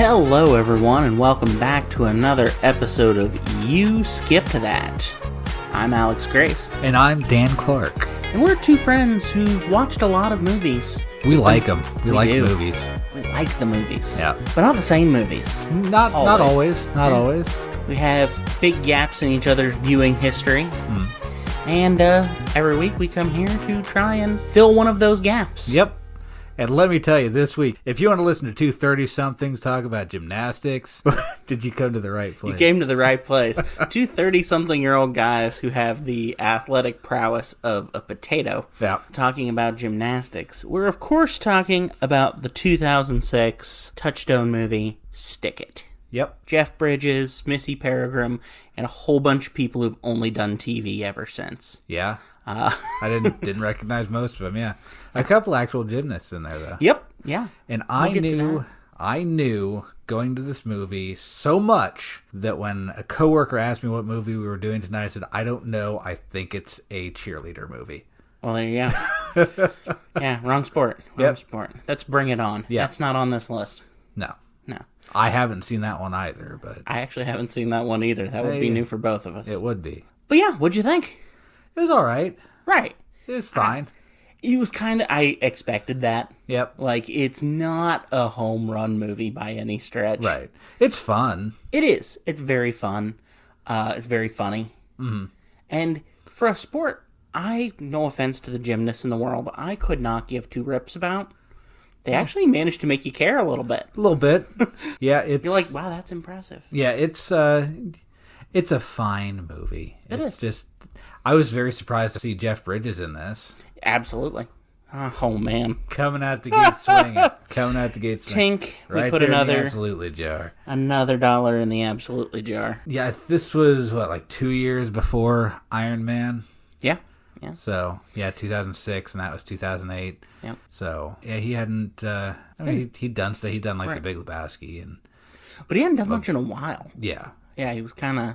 Hello everyone and welcome back to another episode of You Skipped That. I'm Alex Grace. And I'm Dan Clark. And we're two friends who've watched a lot of movies. We like them. We like do. movies. We like the movies. Yeah. But not the same movies. Not always. Not always. We have big gaps in each other's viewing history. And every week we come here to try and fill one of those gaps. Yep. And let me tell you, this week, if you want to listen to two 30-somethings talk about gymnastics, did you come to the right place? You came to the right place. Two 30-something-year-old guys who have the athletic prowess of a potato. Yeah. Talking about gymnastics. We're, of course, talking about the 2006 Touchstone movie, Stick It. Yep. Jeff Bridges, Missy Peregrym, and a whole bunch of people who've only done TV ever since. Yeah. I didn't recognize most of them, yeah. A couple actual gymnasts in there, though. Yep, yeah. And I knew going to this movie so much that when a coworker asked me what movie we were doing tonight, I said, I don't know, I think it's a cheerleader movie. Well, there you go. Yeah, wrong sport. Wrong sport. Let's Bring It On. Yeah. That's not on this list. No. No. I haven't seen that one either, but... I actually haven't seen that one either. That would be new for both of us. It would be. But yeah, what'd you think? It was all right. Right. It was fine. It was kind of... I expected that. Yep. Like, it's not a home run movie by any stretch. Right. It's fun. It is. It's very fun. It's very funny. Mm-hmm. And for a sport, no offense to the gymnasts in the world, but I could not give two rips about. They actually managed to make you care a little bit. A little bit. Yeah, it's... You're like, wow, that's impressive. Yeah, it's a fine movie. It's just... I was very surprised to see Jeff Bridges in this. Absolutely. Oh, man. Coming out the gate swinging. Coming out the gate swinging. Tink. Right, we put there in another... the absolutely jar. Another dollar in the absolutely jar. Yeah, this was, like 2 years before Iron Man? Yeah. Yeah. So, yeah, 2006, and that was 2008. Yep. So, yeah, he hadn't... he'd done stuff. He'd done, like, The Big Lebowski. But he hadn't done much in a while. Yeah. Yeah, he was kind of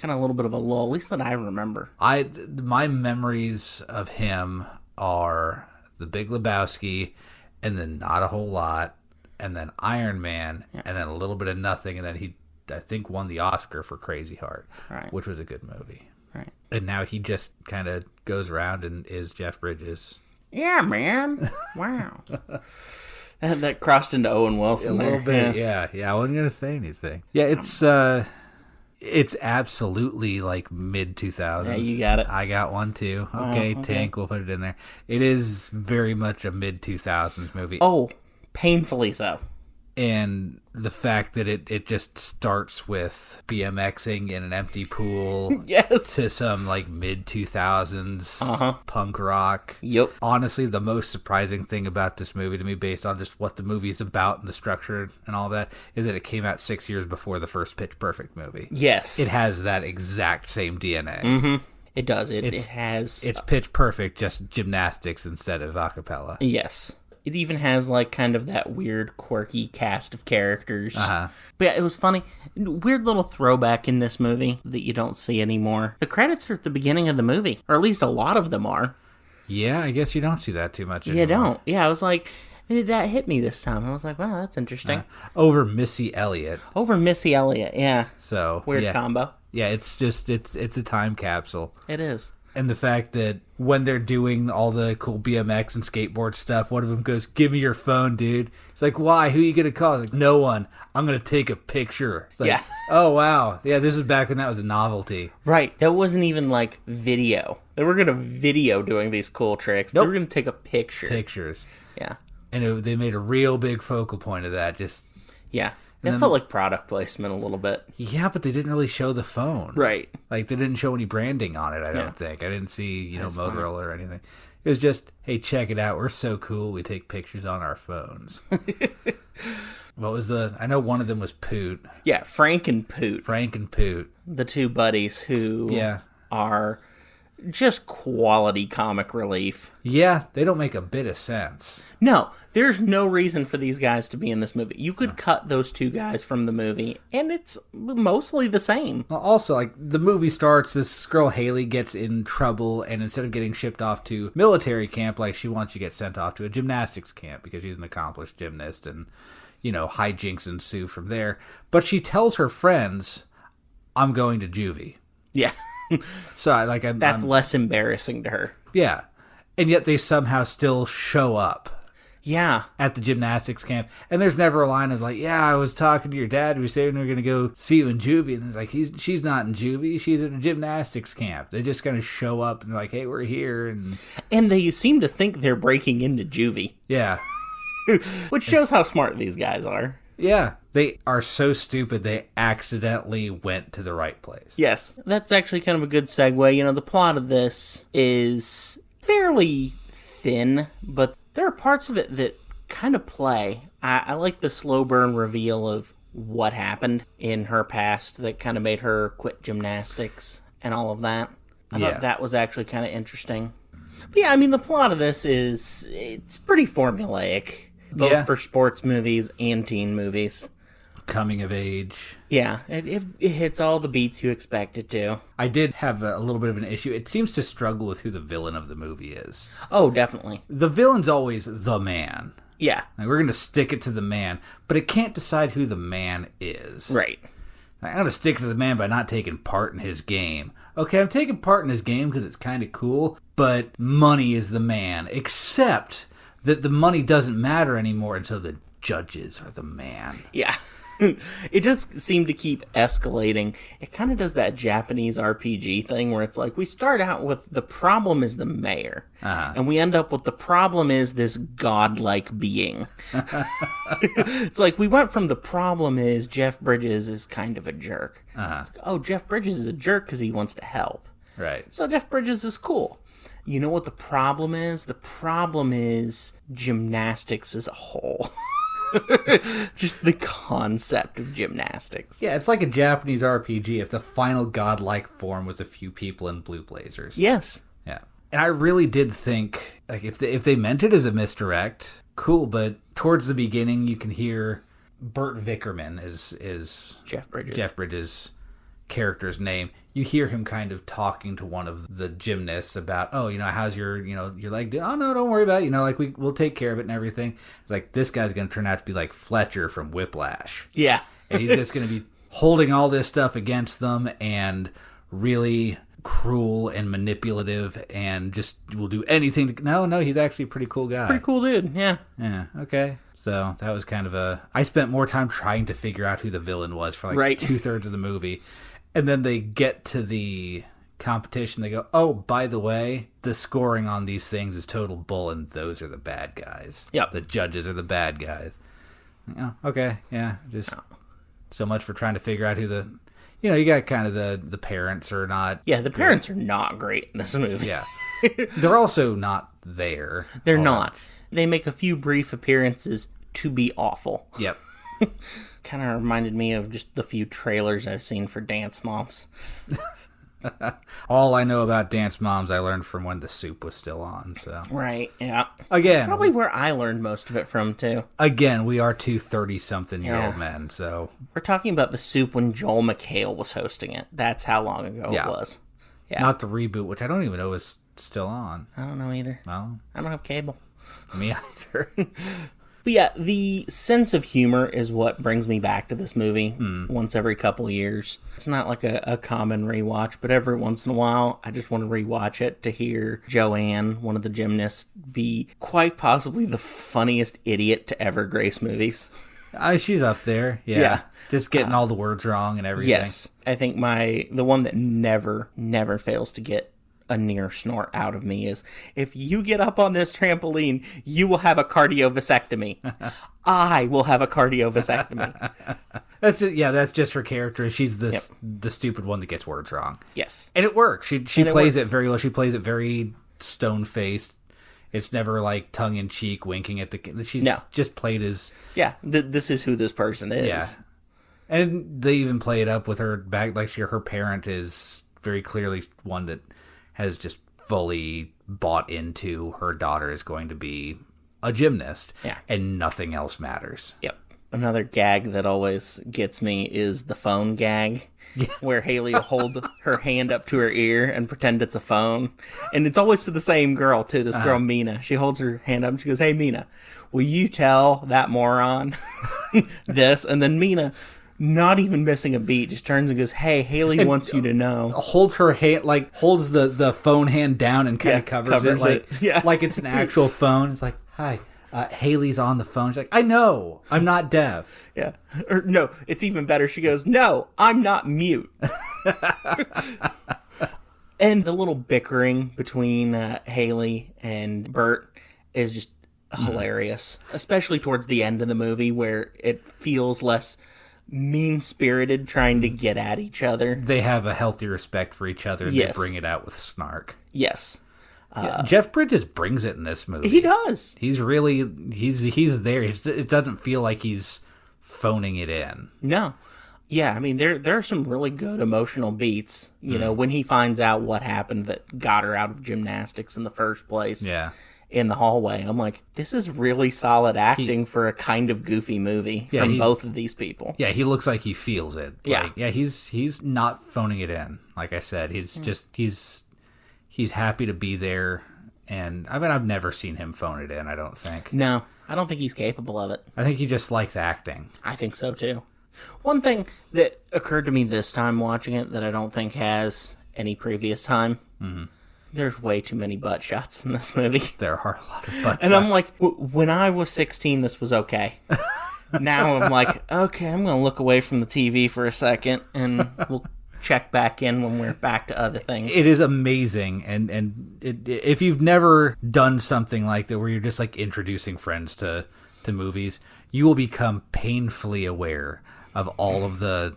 a little bit of a lull, at least that I remember. My memories of him are The Big Lebowski, and then Not a Whole Lot, and then Iron Man, and then a little bit of nothing, and then he, I think, won the Oscar for Crazy Heart, which was a good movie. Right. And now he just kind of goes around and is Jeff Bridges. Yeah, man. Wow. That crossed into Owen Wilson a little bit, yeah. I wasn't going to say anything. Yeah, it's absolutely like mid-2000s. Yeah, you got it. I got one too. Okay, Tank, we'll put it in there. It is very much a mid-2000s movie. Oh, painfully so. And the fact that it just starts with BMXing in an empty pool Yes. to some like mid-2000s punk rock. Yep. Honestly, the most surprising thing about this movie to me, based on just what the movie's about and the structure and all that, is that it came out 6 years before the first Pitch Perfect movie. Yes. It has that exact same DNA. Mm-hmm. It does. It has... It's Pitch Perfect, just gymnastics instead of a cappella. Yes. It even has, like, kind of that weird, quirky cast of characters. But yeah, it was funny. Weird little throwback in this movie that you don't see anymore. The credits are at the beginning of the movie, or at least a lot of them are. Yeah, I guess you don't see that too much anymore. You don't. Yeah, I was like, that hit me this time. I was like, wow, that's interesting. Over Missy Elliott. Over Missy Elliott, yeah. So weird combo. Yeah, it's just, it's a time capsule. It is. And the fact that when they're doing all the cool BMX and skateboard stuff, one of them goes, "Give me your phone, dude." It's like, why? Who are you going to call? Like, no one. I'm going to take a picture. It's like, yeah. Oh, wow. Yeah, this is back when that was a novelty. Right. That wasn't even like video. They were going to video doing these cool tricks. Nope. They were going to take a picture. Pictures. Yeah. And they made a real big focal point of that. Yeah. That felt like product placement a little bit. Yeah, but they didn't really show the phone. Right. Like, they didn't show any branding on it, I don't think. I didn't see, Motorola or anything. It was just, hey, check it out. We're so cool. We take pictures on our phones. What was I know one of them was Poot. Yeah, Frank and Poot. Frank and Poot. The two buddies who are just quality comic relief. Yeah, they don't make a bit of sense. No, there's no reason for these guys to be in this movie. You could cut those two guys from the movie, and it's mostly the same. Well, also, like, the movie starts, this girl Haley gets in trouble, and instead of getting shipped off to military camp, like, she wants to get sent off to a gymnastics camp because she's an accomplished gymnast, and, you know, hijinks ensue from there. But she tells her friends, I'm going to juvie. Yeah. So, like, That's less embarrassing to her. Yeah. And yet they somehow still show up. Yeah. At the gymnastics camp. And there's never a line of like, yeah, I was talking to your dad. We said we were going to go see you in juvie. And it's like, she's not in juvie. She's at a gymnastics camp. They just kind of show up and they're like, hey, we're here. And they seem to think they're breaking into juvie. Yeah. Which shows how smart these guys are. Yeah. They are so stupid they accidentally went to the right place. Yes. That's actually kind of a good segue. You know, the plot of this is fairly thin, but there are parts of it that kind of play. I like the slow burn reveal of what happened in her past that kind of made her quit gymnastics and all of that. I thought that was actually kind of interesting. But yeah, I mean, the plot of this it's pretty formulaic, both for sports movies and teen movies. Coming of age. Yeah, it hits all the beats you expect it to. I did have a little bit of an issue. It seems to struggle with who the villain of the movie is. Oh, definitely. The villain's always the man. Yeah. Like, we're going to stick it to the man, but it can't decide who the man is. Right. I'm going to stick it to the man by not taking part in his game. Okay, I'm taking part in his game because it's kind of cool, but money is the man, except that the money doesn't matter anymore until the judges are the man. Yeah. It just seemed to keep escalating. It kind of does that Japanese RPG thing where it's like we start out with the problem is the mayor, and we end up with the problem is this godlike being. It's like we went from the problem is Jeff Bridges is kind of a jerk. Like, oh, Jeff Bridges is a jerk because he wants to help. Right. So Jeff Bridges is cool. You know what the problem is? The problem is gymnastics as a whole. Just the concept of gymnastics. Yeah, it's like a Japanese RPG if the final godlike form was a few people in blue blazers. Yes. Yeah. And I really did think, like, if they meant it as a misdirect, cool, but towards the beginning you can hear Burt Vickerman is Jeff Bridges' character's name. You hear him kind of talking to one of the gymnasts about, oh, you know, how's your leg doing? Oh, no, don't worry about it. You know, like, we'll take care of it and everything. Like, this guy's going to turn out to be like Fletcher from Whiplash. Yeah. And he's just going to be holding all this stuff against them and really cruel and manipulative and just will do anything to... No, he's actually a pretty cool guy. Pretty cool dude, yeah. Yeah, okay. So that was kind of I spent more time trying to figure out who the villain was for like 2/3 of the movie. And then they get to the competition. They go, oh, by the way, the scoring on these things is total bull, and those are the bad guys. Yep. The judges are the bad guys. Oh, okay, yeah. Just so much for trying to figure out who the... You know, you got kind of the parents are not... Yeah, the parents are not great in this movie. Yeah. They're also not there. They're not. They make a few brief appearances to be awful. Yep. Kind of reminded me of just the few trailers I've seen for Dance Moms. All I know about Dance Moms I learned from when The Soup was still on, so... Right, yeah. Again... Probably where I learned most of it from, too. Again, we are two 30-something-year-old men, so... We're talking about The Soup when Joel McHale was hosting it. That's how long ago it was. Yeah. Not the reboot, which I don't even know is still on. I don't know either. No? I don't have cable. Me either. But yeah, the sense of humor is what brings me back to this movie once every couple years. It's not like a common rewatch, but every once in a while, I just want to rewatch it to hear Joanne, one of the gymnasts, be quite possibly the funniest idiot to ever grace movies. She's up there, yeah. Just getting all the words wrong and everything. Yes, I think the one that never fails to get a near snort out of me is, if you get up on this trampoline, you will have a cardiovasectomy. I will have a cardiovasectomy. That's just her character. She's the stupid one that gets words wrong. Yes. And it works. She plays it very well. She plays it very stone-faced. It's never like tongue-in-cheek winking at the... She just played as... Yeah, this is who this person is. Yeah. And they even play it up with her back, like her parent is very clearly one that has just fully bought into her daughter is going to be a gymnast. Yeah. And nothing else matters. Yep. Another gag that always gets me is the phone gag. Where Haley will hold her hand up to her ear and pretend it's a phone. And it's always to the same girl, too. This girl, Mina. She holds her hand up and she goes, "Hey, Mina, will you tell that moron this?" And then Mina, not even missing a beat, just turns and goes, "Hey, Haley wants you to know." Holds her hand, like, holds the phone hand down and kind of covers it. Like, like it's an actual phone. It's like, "Hi, Haley's on the phone." She's like, "I know. I'm not deaf." Yeah. Or no, it's even better. She goes, "No, I'm not mute." And the little bickering between Haley and Bert is just hilarious, especially towards the end of the movie where it feels less mean-spirited trying to get at each other. They have a healthy respect for each other and Yes. they bring it out with snark. Yes. Yeah, Jeff Bridges brings it in this movie. He does. He's really, he's there. It doesn't feel like he's phoning it in. No. Yeah, I mean, there are some really good emotional beats, you know, when he finds out what happened that got her out of gymnastics in the first place. Yeah. In the hallway. I'm like, this is really solid acting for a kind of goofy movie from both of these people. Yeah, he looks like he feels it. Yeah. Like, yeah, he's not phoning it in. Like I said, he's just, he's happy to be there. And I mean, I've never seen him phone it in, I don't think. No, I don't think he's capable of it. I think he just likes acting. I think so, too. One thing that occurred to me this time watching it that I don't think has any previous time, there's way too many butt shots in this movie. There are a lot of butt And shots. I'm like, when I was 16, this was okay. Now I'm like, okay, I'm going to look away from the TV for a second, and we'll check back in when we're back to other things. It is amazing, and if you've never done something like that where you're just like introducing friends to movies, you will become painfully aware of all of the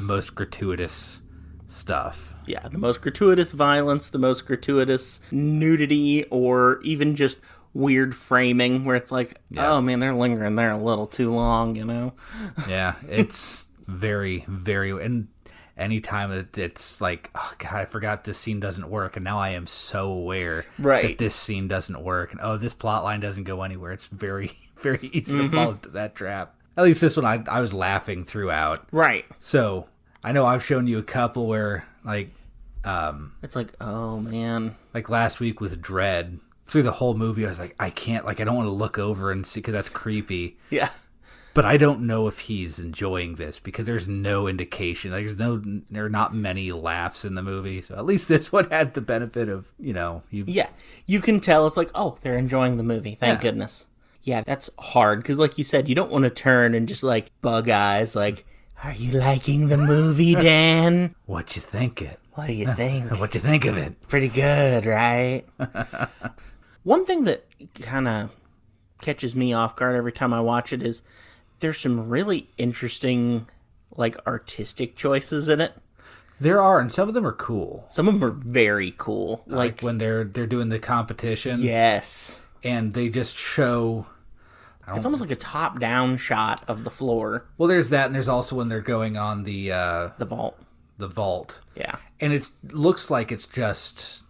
most gratuitous stuff. Yeah, the most gratuitous violence, the most gratuitous nudity, or even just weird framing where it's like, oh man, they're lingering there a little too long, you know? Yeah, it's very, very... And anytime it's like, oh God, I forgot this scene doesn't work, and now I am so aware that this scene doesn't work, and oh, this plot line doesn't go anywhere. It's very, very easy to fall into that trap. At least this one, I was laughing throughout. Right. So, I know I've shown you a couple where, like... it's like, oh man. Like last week with Dread, through the whole movie, I was like, I can't, like, I don't want to look over and see, because that's creepy. Yeah. But I don't know if he's enjoying this, because there's no indication. Like, there are not many laughs in the movie. So at least this one had the benefit of, you know. Yeah. You can tell it's like, oh, they're enjoying the movie. Thank goodness. Yeah, that's hard. Because like you said, you don't want to turn and just like bug eyes like, are you liking the movie, Dan? What you think it? What do you think? What you think of it? Pretty good, right? One thing that kind of catches me off guard every time I watch it is there's some really interesting, like, artistic choices in it. There are, and some of them are cool. Some of them are very cool. Like when they're doing the competition. Yes. And they just show... It's almost like a top-down shot of the floor. Well, there's that, and there's also when they're going on the vault. The vault. Yeah. And it looks like it's just,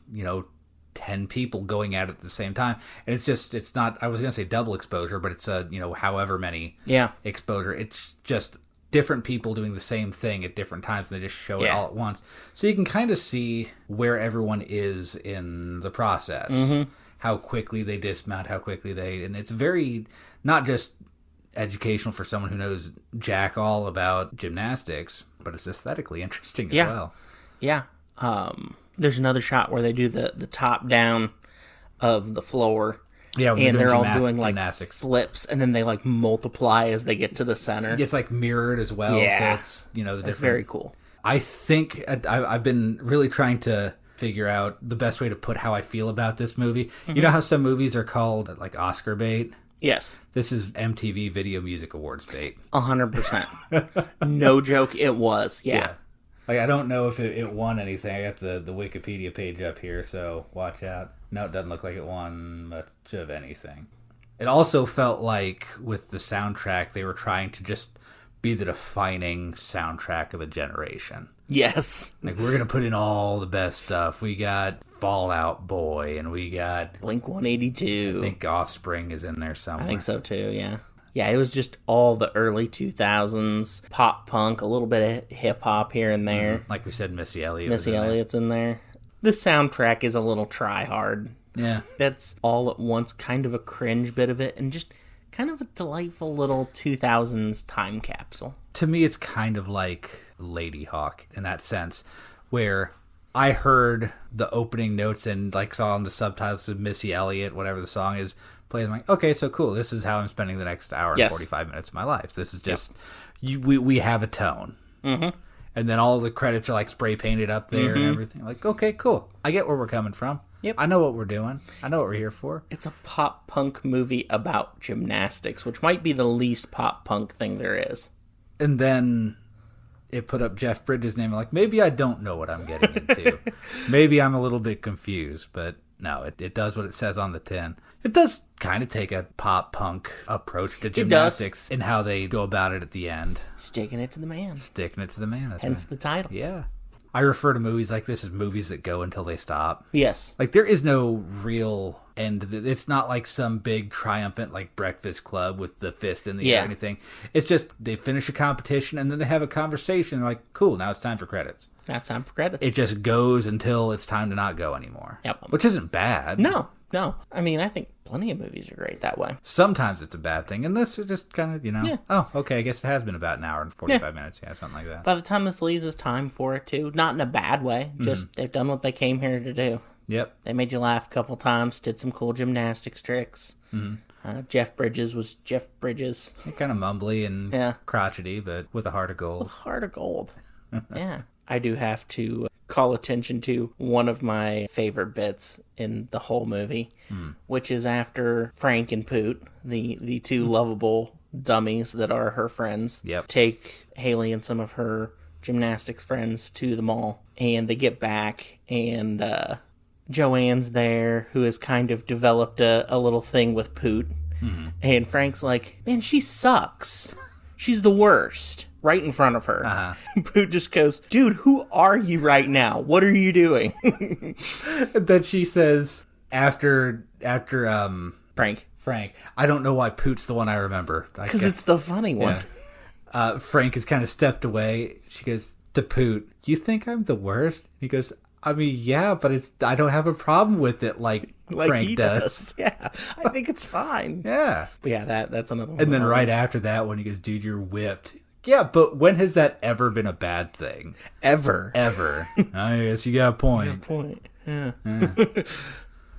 10 people going at it at the same time. And it's not, I was going to say double exposure, but it's, however many exposure. It's just different people doing the same thing at different times, and they just show it all at once. So you can kind of see where everyone is in the process. Mm-hmm. How quickly they dismount, how quickly and it's very, not just educational for someone who knows jack all about gymnastics, but it's aesthetically interesting as well. Yeah. There's another shot where they do the top down of the floor. Yeah, and they're all doing like gymnastics flips, and then they like multiply as they get to the center. It's like mirrored as well. Yeah. So it's, the different. It's very cool. I think I've been really trying to figure out the best way to put how I feel about this movie. Mm-hmm. You know how some movies are called like Oscar bait? Yes. This is MTV Video Music Awards bait. 100%. No joke, it was. Yeah. Like, I don't know if it won anything. I got the Wikipedia page up here, so watch out. No, it doesn't look like it won much of anything. It also felt like with the soundtrack, they were trying to just be the defining soundtrack of a generation. Yes. Like, we're going to put in all the best stuff. We got Fall Out Boy, and we got Blink 182. I think Offspring is in there somewhere. I think so too, yeah. Yeah, it was just all the early 2000s, pop punk, a little bit of hip-hop here and there. Like we said, Missy Elliott. Missy Elliott's in there. The soundtrack is a little try-hard. Yeah. That's all at once kind of a cringe bit of it, and just kind of a delightful little 2000s time capsule. To me, it's kind of like Lady Hawk in that sense, where I heard the opening notes and like saw on the subtitles of Missy Elliott, whatever the song is, play. I'm like, okay, so cool. This is how I'm spending the next hour and 45 minutes of my life. This is just, we have a tone. Mm-hmm. And then all the credits are like spray painted up there and everything. Like, okay, cool. I get where we're coming from. Yep. I know what we're doing. I know what we're here for. It's a pop punk movie about gymnastics, which might be the least pop punk thing there is. And then it put up Jeff Bridges' name. I'm like, maybe I don't know what I'm getting into. Maybe I'm a little bit confused, but no, it does what it says on the tin. It does kind of take a pop punk approach to gymnastics and how they go about it at the end. Sticking it to the man. Sticking it to the man. That's Hence the title. Yeah. I refer to movies like this as movies that go until they stop. Yes. Like, there is no real end. It's not like some big triumphant, like, Breakfast Club with the fist in the air or anything. It's just they finish a competition and then they have a conversation. They're like, cool, now it's time for credits. That's time for credits. It just goes until it's time to not go anymore. Yep. Which isn't bad. No. I mean, I think plenty of movies are great that way. Sometimes it's a bad thing. And this is just kind of, oh, okay, I guess it has been about an hour and 45 minutes. Yeah, something like that. By the time this leaves us time for it, too. Not in a bad way. Just they've done what they came here to do. Yep. They made you laugh a couple times, did some cool gymnastics tricks. Jeff Bridges was Jeff Bridges. Kind of mumbly and crotchety, but with a heart of gold. With a heart of gold. Yeah. I do have to call attention to one of my favorite bits in the whole movie, which is after Frank and Poot, the two lovable dummies that are her friends, take Haley and some of her gymnastics friends to the mall, and they get back, and Joanne's there, who has kind of developed a little thing with Poot, and Frank's like, man, she sucks. She's the worst. Right in front of her. Poot just goes, dude, who are you right now? What are you doing? Then she says, after Frank, I don't know why Poot's the one I remember. Because it's the funny one. Yeah. Frank has kind of stepped away. She goes to Poot, you think I'm the worst? He goes, I mean, yeah, but I don't have a problem with it like Frank does. Yeah, I think it's fine. Yeah. But yeah, that's another one. And then right after that, when he goes, dude, you're whipped. Yeah, but when has that ever been a bad thing? Ever. I guess you got a point. Yeah.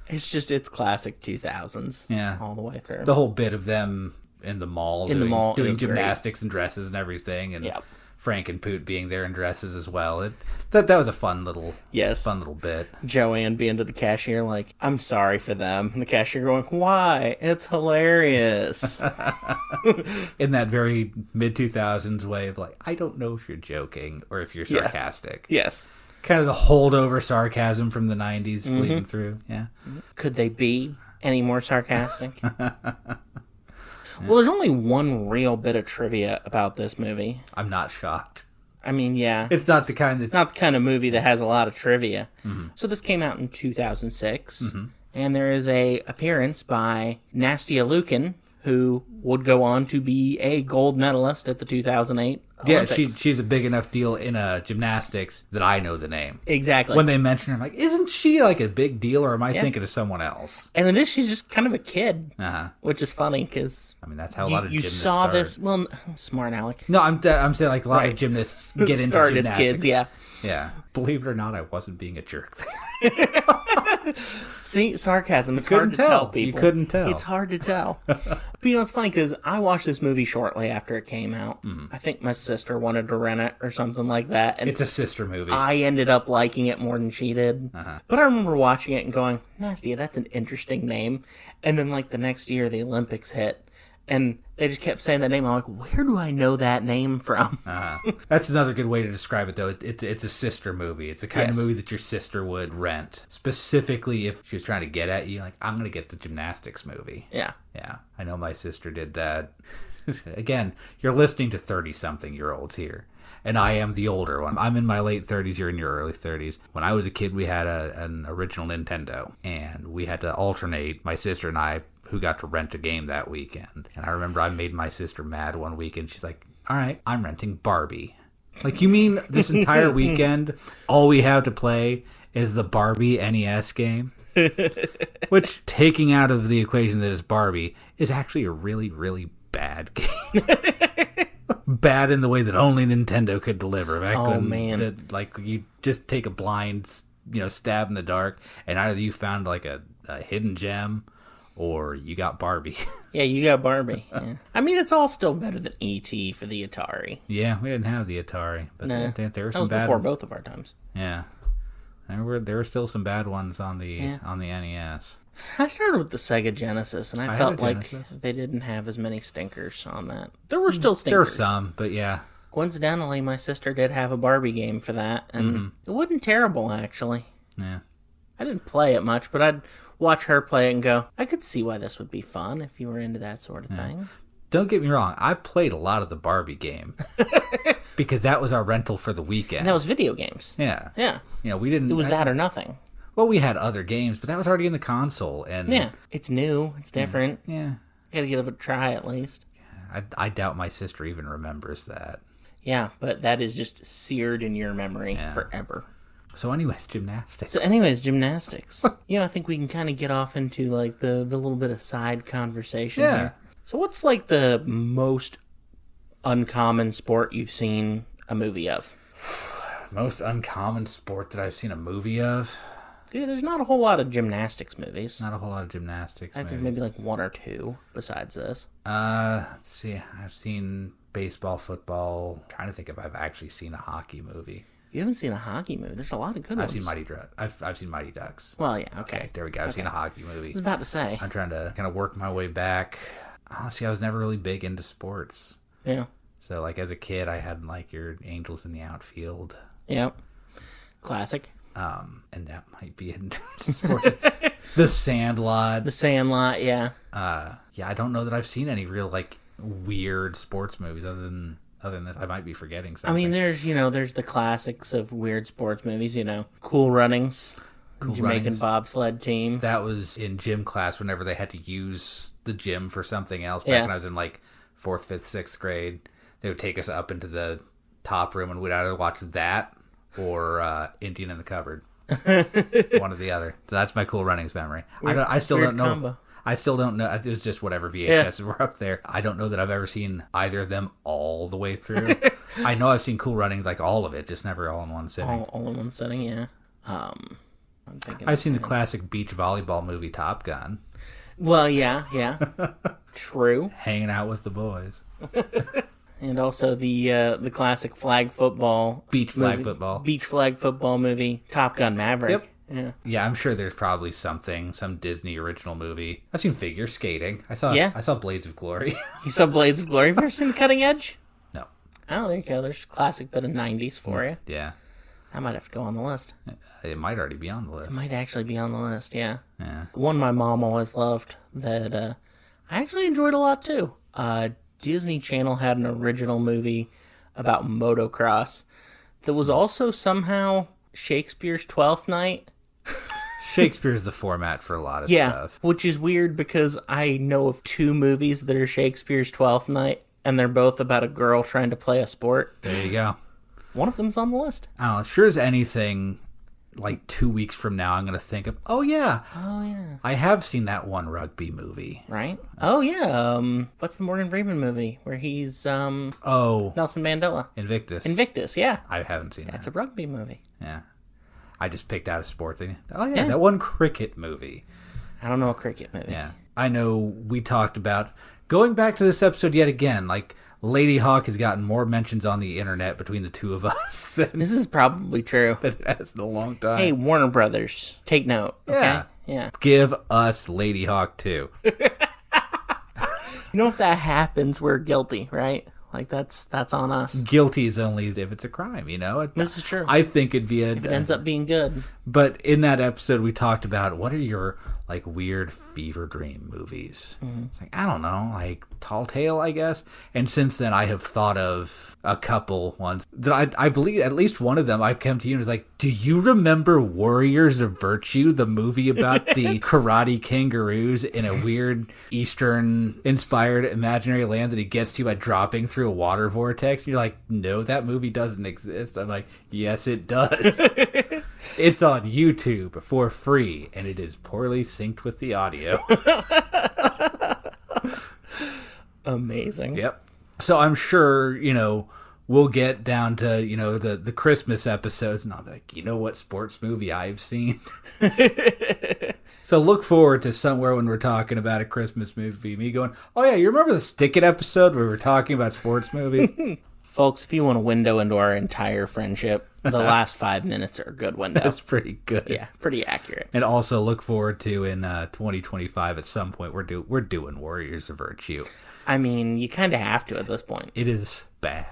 It's classic 2000s. Yeah. All the way through. The whole bit of them in the mall doing gymnastics great. And dresses and everything, and yep. Frank and Poot being there in dresses as well. That was a fun little bit. Joanne being to the cashier like, I'm sorry for them. And the cashier going, why? It's hilarious. In that very mid-2000s way of like, I don't know if you're joking or if you're sarcastic. Yes. Kind of the holdover sarcasm from the 90s bleeding through. Yeah. Could they be any more sarcastic? Well, there's only one real bit of trivia about this movie. I'm not shocked. I mean, yeah. It's not the kind of movie that has a lot of trivia. So this came out in 2006, and there is a appearance by Nastia Lukin, who would go on to be a gold medalist at the 2008 Olympics. Yeah, she's a big enough deal in gymnastics that I know the name. Exactly. When they mention her, I'm like, isn't she like a big deal, or am I thinking of someone else? And in this, she's just kind of a kid, which is funny because I mean that's how a lot of gymnasts saw start. this. Well, smart Alec. No, I'm saying like a lot of gymnasts get into start gymnastics. as kids, yeah. Yeah. Believe it or not, I wasn't being a jerk there. See, sarcasm. It's hard to tell people. You couldn't tell. It's hard to tell. But it's funny because I watched this movie shortly after it came out. I think my sister wanted to rent it or something like that. And it's a sister movie. I ended up liking it more than she did. But I remember watching it and going, Nastia, that's an interesting name. And then like the next year, the Olympics hit. And they just kept saying that name. I'm like, where do I know that name from? That's another good way to describe it, though. It's a sister movie. It's the kind of movie that your sister would rent. Specifically if she was trying to get at you, like, I'm going to get the gymnastics movie. Yeah. Yeah. I know my sister did that. again, you're listening to 30-something-year-olds here. And I am the older one. I'm in my late 30s. You're in your early 30s. When I was a kid, we had an original Nintendo. And we had to alternate, my sister and I, who got to rent a game that weekend. And I remember I made my sister mad one weekend. She's like, all right, I'm renting Barbie. Like, you mean this entire weekend, all we have to play is the Barbie NES game? Which, taking out of the equation that is Barbie, is actually a really, really bad game. Bad in the way that only Nintendo could deliver. Back when, man. Like, you just take a blind, stab in the dark, and either you found, like, a hidden gem, or you got Barbie. Yeah, you got Barbie. Yeah. I mean, it's all still better than E.T. for the Atari. Yeah, we didn't have the Atari. But no, there were that some was bad before both of our times. Yeah. There were still some bad ones on the NES. I started with the Sega Genesis, and I felt like they didn't have as many stinkers on that. There were still stinkers. There were some, but yeah. Coincidentally, my sister did have a Barbie game for that, and it wasn't terrible, actually. Yeah. I didn't play it much, but I'd watch her play it and go, I could see why this would be fun if you were into that sort of thing. Don't get me wrong, I played a lot of the Barbie game. Because that was our rental for the weekend. And that was video games. Yeah. Yeah. We didn't... It was that or nothing. Well, we had other games, but that was already in the console. And yeah. It's new. It's different. Yeah. Gotta give it a try at least. I doubt my sister even remembers that. Yeah, but that is just seared in your memory forever. So anyways, gymnastics. I think we can kind of get off into like the little bit of side conversation here. So what's like the most uncommon sport you've seen a movie of? Most uncommon sport that I've seen a movie of? Dude, there's not a whole lot of gymnastics movies. Not a whole lot of gymnastics movies. I think maybe like one or two besides this. Let's see, I've seen baseball, football. I'm trying to think if I've actually seen a hockey movie. You haven't seen a hockey movie? There's a lot of good ones. I've seen Mighty Ducks. Well, yeah, okay. There we go. I've seen a hockey movie. I was about to say. I'm trying to kind of work my way back. Honestly, I was never really big into sports. Yeah. So, like, as a kid, I had, like, your Angels in the Outfield. Yep. Classic. And that might be in terms of sports. The Sandlot. Yeah. Yeah, I don't know that I've seen any real, like, weird sports movies other than this. I might be forgetting something. I mean, there's the classics of weird sports movies, Cool Runnings. Jamaican bobsled team. That was in gym class whenever they had to use the gym for something else. Back when I was in like 4th, 5th, 6th grade, they would take us up into the top room and we'd either watch that or Indian in the Cupboard. One or the other. So that's my Cool Runnings memory. I still don't know. Combo. I still don't know. It was just whatever VHSs were up there. I don't know that I've ever seen either of them all the way through. I know I've seen Cool Runnings, like all of it, just never all in one sitting. All in one sitting, yeah. I've seen the classic beach volleyball movie Top Gun. Well, yeah. True. Hanging out with the boys. And also the classic beach flag football movie, Top Gun Maverick. Yep. Yeah. Yeah, I'm sure there's probably some Disney original movie. I've seen figure skating. I saw Blades of Glory. You saw Blades of Glory? Have you ever seen Cutting Edge? No. Oh, there you go. There's a classic bit of 90s for you. Yeah. I might have to go on the list. It might already be on the list. It might actually be on the list, yeah. Yeah. One my mom always loved that I actually enjoyed a lot too. Disney Channel had an original movie about motocross that was also somehow Shakespeare's Twelfth Night. Shakespeare's the format for a lot of stuff. Which is weird because I know of two movies that are Shakespeare's Twelfth Night, and they're both about a girl trying to play a sport. There you go. One of them's on the list. I don't know. Sure as anything, like 2 weeks from now, I'm going to think of, oh yeah, I have seen that one rugby movie. Right? Oh, yeah. What's the Morgan Freeman movie where he's Nelson Mandela? Invictus, yeah. I haven't seen that. That's a rugby movie. Yeah. I just picked out a sport thing. Oh, yeah, that one cricket movie. I don't know a cricket movie. Yeah. I know we talked about, going back to this episode yet again, like, Lady Hawk has gotten more mentions on the internet between the two of us this is probably true. Than it has in a long time. Hey, Warner Brothers, take note. Okay? Yeah. Give us Lady Hawk 2. If that happens, we're guilty, right? Like, that's on us. Guilty is only if it's a crime, This is true. I think it'd be if it ends up being good. But in that episode, we talked about what are your like weird fever dream movies. It's like, I don't know, like Tall Tale, I guess. And since then, I have thought of a couple ones that I believe at least one of them I've come to you and was like, do you remember Warriors of Virtue, the movie about the karate kangaroos in a weird Eastern inspired imaginary land that he gets to by dropping through a water vortex? You're like, no, that movie doesn't exist. I'm like, yes, it does. It's on YouTube for free, and it is poorly synced with the audio. Amazing. Yep. So I'm sure, we'll get down to, the Christmas episodes, and I'll be like, you know what sports movie I've seen? So look forward to somewhere when we're talking about a Christmas movie, me going, oh yeah, you remember the Stick It episode where we were talking about sports movies? Folks, if you want a window into our entire friendship, the last 5 minutes are a good window. That's pretty good. Yeah, pretty accurate. And also look forward to in 2025 at some point we're doing Warriors of Virtue. I mean, you kind of have to at this point. It is bad.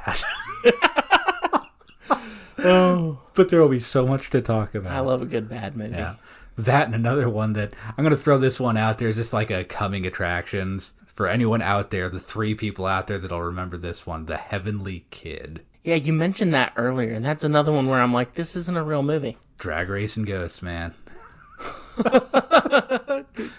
But there will be so much to talk about. I love a good bad movie. Yeah. That and another one that I'm going to throw this one out there, just like a coming attractions. For anyone out there, the 3 people out there that'll remember this one, The Heavenly Kid. Yeah, you mentioned that earlier, and that's another one where I'm like, this isn't a real movie. Drag Racing Ghosts, man.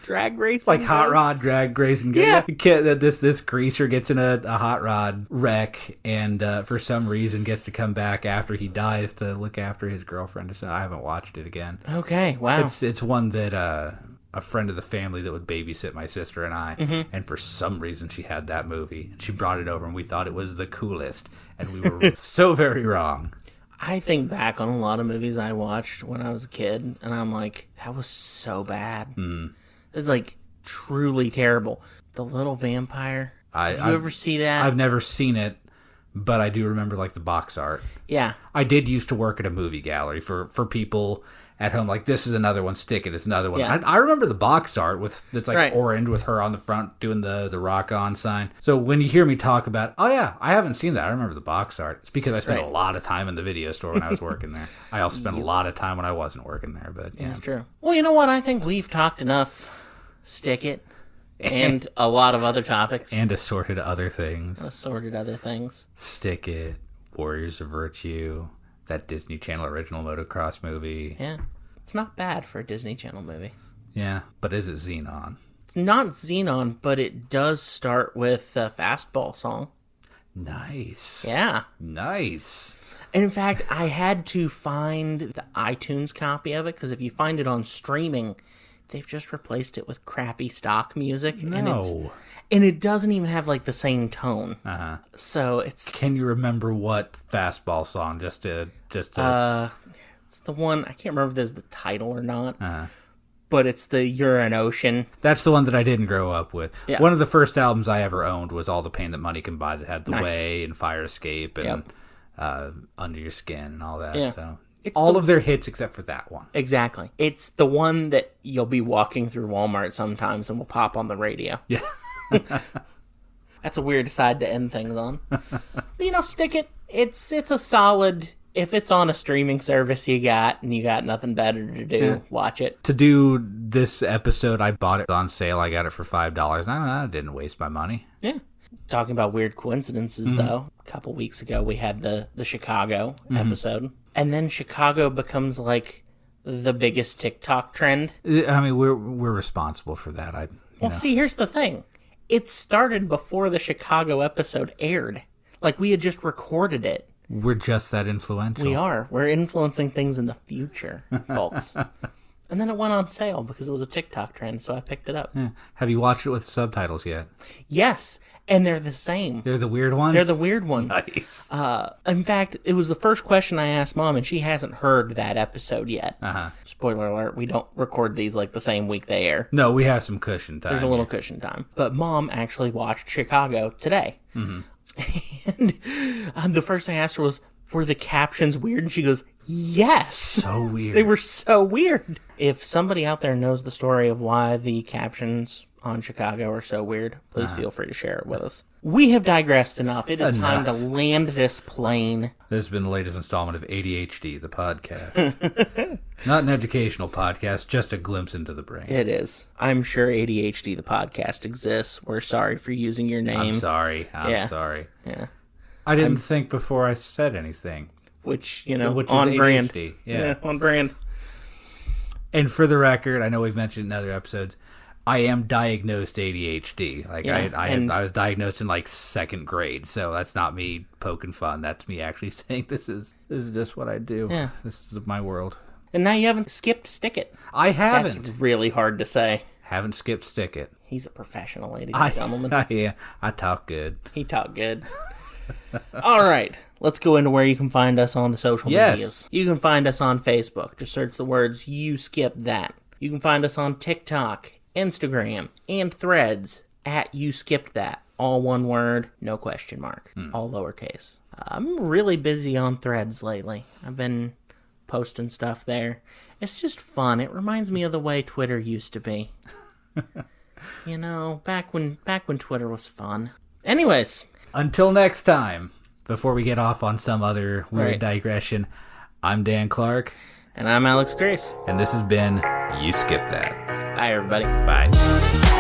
Drag racing, like hot rod drag racing. Yeah, this greaser gets in a hot rod wreck, and for some reason gets to come back after he dies to look after his girlfriend. So I haven't watched it again. Okay, wow. It's one that a friend of the family that would babysit my sister and I, and for some reason she had that movie. She brought it over, and we thought it was the coolest, and we were so very wrong. I think back on a lot of movies I watched when I was a kid, and I'm like, that was so bad. It was like truly terrible. The Little Vampire. Did you ever see that? I've never seen it, but I do remember like the box art. Yeah. I did used to work at a movie gallery for people at home, like, this is another one, Stick It, it's another one. Yeah. I remember the box art that's like orange with her on the front doing the rock on sign. So when you hear me talk about, oh yeah, I haven't seen that, I remember the box art. It's because I spent a lot of time in the video store when I was working there. I also spent a lot of time when I wasn't working there, but yeah. That's true. Well, you know what? I think we've talked enough Stick It and a lot of other topics. And assorted other things. Stick It, Warriors of Virtue, that Disney Channel original motocross movie. Yeah. It's not bad for a Disney Channel movie. Yeah, but is it Xenon? It's not Xenon, but it does start with a Fastball song. Nice. Yeah. Nice. And in fact, I had to find the iTunes copy of it, because if you find it on streaming, they've just replaced it with crappy stock music. No. And it doesn't even have, like, the same tone. Uh-huh. So it's... Can you remember what Fastball song, just to... It's the one, I can't remember if there's the title or not, but it's the You're an Ocean. That's the one that I didn't grow up with. Yeah. One of the first albums I ever owned was All the Pain That Money Can Buy, that had The Way and Fire Escape and Under Your Skin and all that. Yeah. So it's all of their hits except for that one. Exactly. It's the one that you'll be walking through Walmart sometimes and will pop on the radio. Yeah. That's a weird side to end things on. But, Stick It. It's a solid... If it's on a streaming service you got nothing better to do, watch it. To do this episode, I bought it on sale. I got it for $5. I didn't waste my money. Yeah. Talking about weird coincidences, though, a couple weeks ago we had the Chicago episode. And then Chicago becomes like the biggest TikTok trend. I mean, we're responsible for that. See, here's the thing. It started before the Chicago episode aired. Like, we had just recorded it. We're just that influential. We are. We're influencing things in the future, folks. And then it went on sale because it was a TikTok trend, so I picked it up. Yeah. Have you watched it with subtitles yet? Yes, and they're the same. They're the weird ones? They're the weird ones. Nice. In fact, it was the first question I asked Mom, and she hasn't heard that episode yet. Spoiler alert, we don't record these like the same week they air. No, we have some cushion time. There's a little cushion time. But Mom actually watched Chicago today. And the first thing I asked her was, were the captions weird? And she goes, yes. So weird. They were so weird. If somebody out there knows the story of why the captions on Chicago are so weird, please feel free to share it with us. We have digressed enough. It is time to land this plane. This has been the latest installment of ADHD, the podcast. Not an educational podcast, just a glimpse into the brain. It is. I'm sure ADHD, the podcast, exists. We're sorry for using your name. I'm sorry. I'm sorry. Yeah. I didn't think before I said anything. Which on brand. ADHD. Yeah, on brand. And for the record, I know we've mentioned in other episodes, I am diagnosed ADHD. Like I was diagnosed in like 2nd grade, so that's not me poking fun. That's me actually saying this is just what I do. Yeah. This is my world. And now you haven't skipped Stick It. I haven't. That's really hard to say. Haven't skipped Stick It. He's a professional, ladies and gentlemen. Yeah, I talk good. He talked good. All right, let's go into where you can find us on the social medias. You can find us on Facebook. Just search the words "You Skip That." You can find us on TikTok, Instagram, and Threads at You Skipped That. All one word, no question mark. All lowercase. I'm really busy on Threads lately. I've been posting stuff there. It's just fun. It reminds me of the way Twitter used to be. Back when Twitter was fun. Anyways. Until next time, before we get off on some other weird digression, I'm Dan Clark. And I'm Alex Grace. And this has been You Skip That. Bye, everybody. Bye.